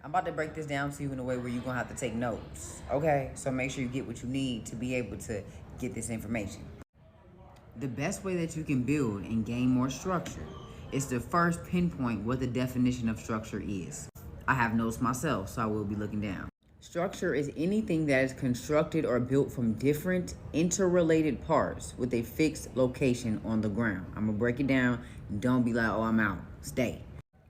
I'm about to break this down to you in a way where you're gonna have to take notes. Okay? So make sure you get what you need to be able to get this information. The best way that you can build and gain more structure is to first pinpoint what the definition of structure is. I have notes myself, so I will be looking down. Structure is anything that is constructed or built from different interrelated parts with a fixed location on the ground. I'm gonna break it down. Don't be like, oh, I'm out. Stay.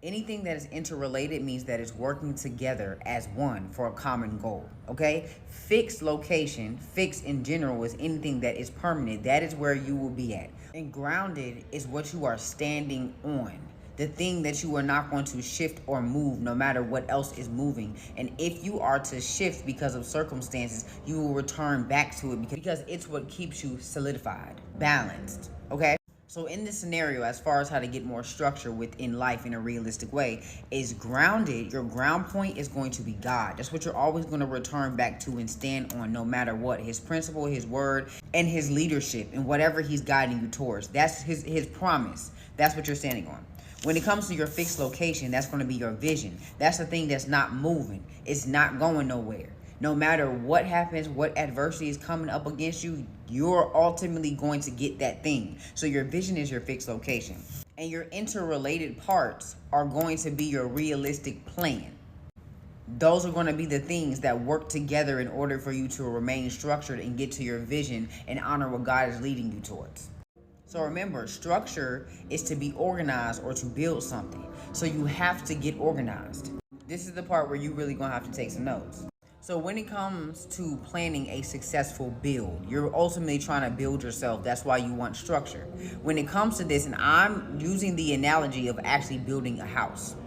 Anything that is interrelated means that it's working together as one for a common goal, okay? Fixed location, fixed in general, is anything that is permanent. That is where you will be at. And grounded is what you are standing on. The thing that you are not going to shift or move no matter what else is moving. And if you are to shift because of circumstances, you will return back to it because it's what keeps you solidified, balanced, okay? So in this scenario, as far as how to get more structure within life in a realistic way, is grounded. Your ground point is going to be God. That's what you're always going to return back to and stand on no matter what. His principle, his word, and his leadership and whatever he's guiding you towards. That's his promise. That's what you're standing on. When it comes to your fixed location, that's going to be your vision. That's the thing that's not moving. It's not going nowhere. No matter what happens, what adversity is coming up against you, you're ultimately going to get that thing. So your vision is your fixed location. And your interrelated parts are going to be your realistic plan. Those are going to be the things that work together in order for you to remain structured and get to your vision and honor what God is leading you towards. So remember, structure is to be organized or to build something. So you have to get organized. This is the part where you really going to have to take some notes. So when it comes to planning a successful build, you're ultimately trying to build yourself. That's why you want structure. When it comes to this, and I'm using the analogy of actually building a house,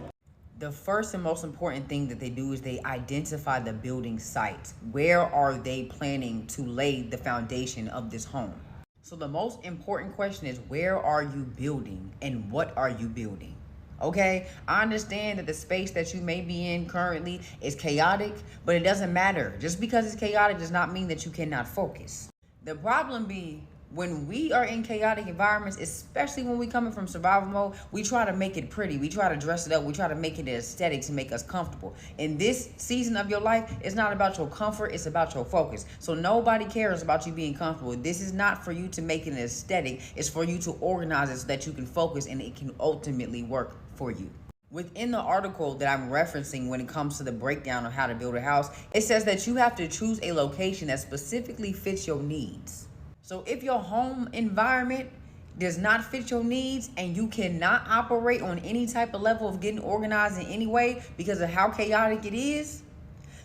the first and most important thing that they do is they identify the building site. Where are they planning to lay the foundation of this home? So the most important question is, where are you building and what are you building? Okay, I understand that the space that you may be in currently is chaotic, but it doesn't matter. Just because it's chaotic does not mean that you cannot focus. The problem be when we are in chaotic environments, especially when we coming from survival mode, we try to make it pretty. We try to dress it up. We try to make it aesthetic to make us comfortable. In this season of your life, it's not about your comfort. It's about your focus. So nobody cares about you being comfortable. This is not for you to make it aesthetic. It's for you to organize it so that you can focus and it can ultimately work for you. Within the article that I'm referencing when it comes to the breakdown of how to build a house, it says that you have to choose a location that specifically fits your needs. So if your home environment does not fit your needs and you cannot operate on any type of level of getting organized in any way because of how chaotic it is,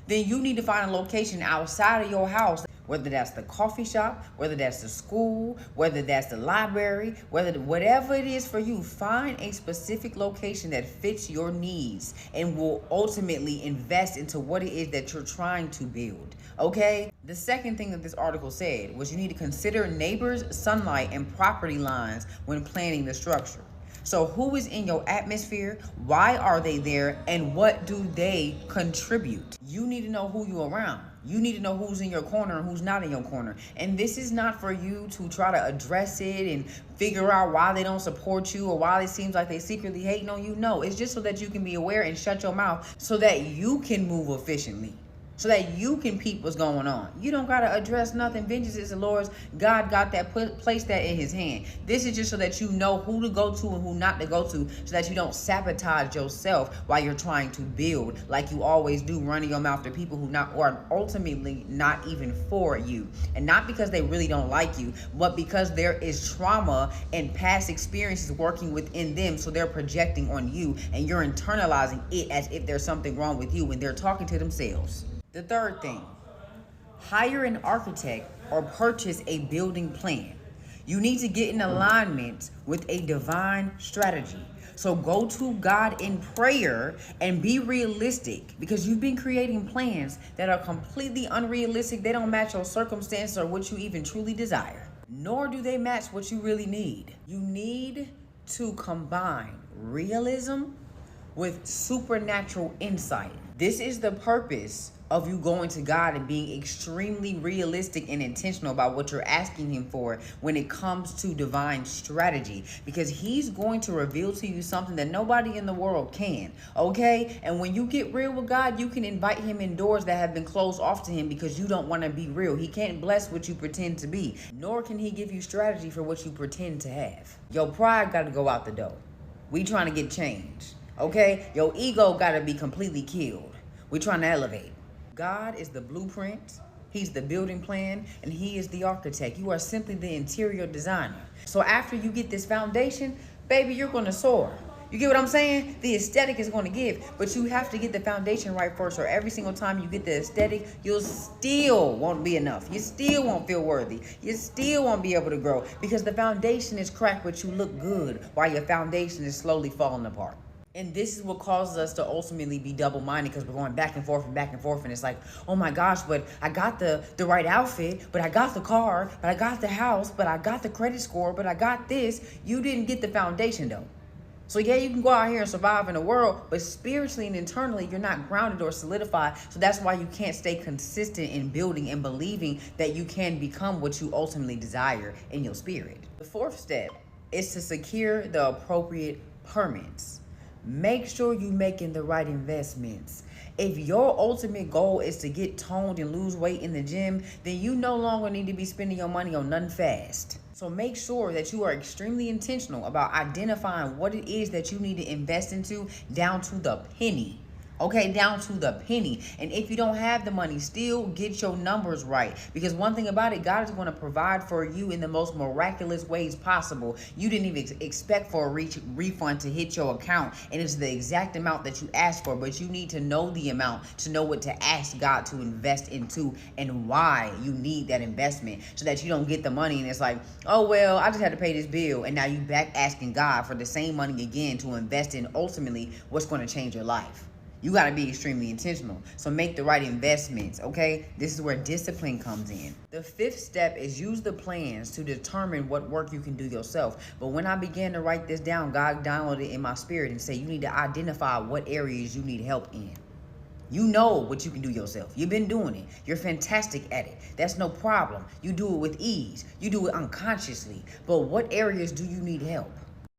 then you need to find a location outside of your house, whether that's the coffee shop, whether that's the school, whether that's the library, whatever it is for you, find a specific location that fits your needs and will ultimately invest into what it is that you're trying to build, okay? The second thing that this article said was you need to consider neighbors, sunlight, and property lines when planning the structure. So who is in your atmosphere? Why are they there? And what do they contribute? You need to know who you're around. You need to know who's in your corner and who's not in your corner. And this is not for you to try to address it and figure out why they don't support you or why it seems like they secretly hating on you. No, it's just so that you can be aware and shut your mouth so that you can move efficiently. So that you can peep what's going on. You don't got to address nothing. Vengeance is the Lord's. God got that, placed that in his hand. This is just so that you know who to go to and who not to go to, so that you don't sabotage yourself while you're trying to build like you always do, running your mouth to people who are ultimately not even for you. And not because they really don't like you, but because there is trauma and past experiences working within them. So they're projecting on you and you're internalizing it as if there's something wrong with you when they're talking to themselves. The third thing, hire an architect or purchase a building plan. You need to get in alignment with a divine strategy. So go to God in prayer and be realistic, because you've been creating plans that are completely unrealistic. They don't match your circumstances or what you even truly desire, nor do they match what you really need. You need to combine realism with supernatural insight. This is the purpose of you going to God and being extremely realistic and intentional about what you're asking him for when it comes to divine strategy, because he's going to reveal to you something that nobody in the world can. Okay? And when you get real with God, you can invite him in doors that have been closed off to him because you don't want to be real. He can't bless what you pretend to be, nor can he give you strategy for what you pretend to have. Your pride got to go out the door. We trying to get changed. Okay? Your ego got to be completely killed. We trying to elevate. God is the blueprint, he's the building plan, and he is the architect. You are simply the interior designer. So after you get this foundation, baby, you're going to soar. You get what I'm saying? The aesthetic is going to give, but you have to get the foundation right first, or every single time you get the aesthetic, you'll still won't be enough. You still won't feel worthy. You still won't be able to grow because the foundation is cracked, but you look good while your foundation is slowly falling apart. And this is what causes us to ultimately be double-minded, because we're going back and forth and back and forth. And it's like, oh my gosh, but I got the right outfit, but I got the car, but I got the house, but I got the credit score, but I got this. You didn't get the foundation though. So yeah, you can go out here and survive in the world, but spiritually and internally, you're not grounded or solidified. So that's why you can't stay consistent in building and believing that you can become what you ultimately desire in your spirit. The fourth step is to secure the appropriate permits. Make sure you're making the right investments. If your ultimate goal is to get toned and lose weight in the gym, then you no longer need to be spending your money on nothing fast. So make sure that you are extremely intentional about identifying what it is that you need to invest into down to the penny. Okay, down to the penny. And if you don't have the money, still get your numbers right. Because one thing about it, God is going to provide for you in the most miraculous ways possible. You didn't even expect for a refund to hit your account, and it's the exact amount that you asked for. But you need to know the amount to know what to ask God to invest into and why you need that investment, so that you don't get the money and it's like, oh, well, I just had to pay this bill. And now you back asking God for the same money again to invest in ultimately what's going to change your life. You got to be extremely intentional. So make the right investments, okay? This is where discipline comes in. The fifth step is use the plans to determine what work you can do yourself. But when I began to write this down, God downloaded it in my spirit and said, you need to identify what areas you need help in. You know what you can do yourself. You've been doing it. You're fantastic at it. That's no problem. You do it with ease. You do it unconsciously. But what areas do you need help?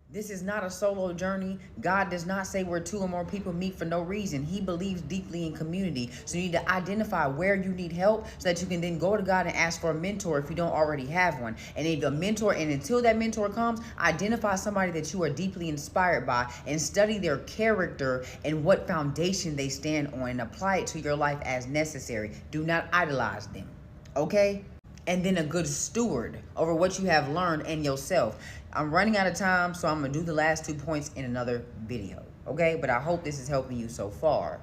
This is not a solo journey. God does not say where two or more people meet for no reason. He believes deeply in community. So you need to identify where you need help so that you can then go to God and ask for a mentor if you don't already have one. And if a mentor, and until that mentor comes, identify somebody that you are deeply inspired by and study their character and what foundation they stand on and apply it to your life as necessary. Do not idolize them, okay? And then a good steward over what you have learned and yourself. I'm running out of time, so I'm going to do the last 2 points in another video, okay? But I hope this is helping you so far.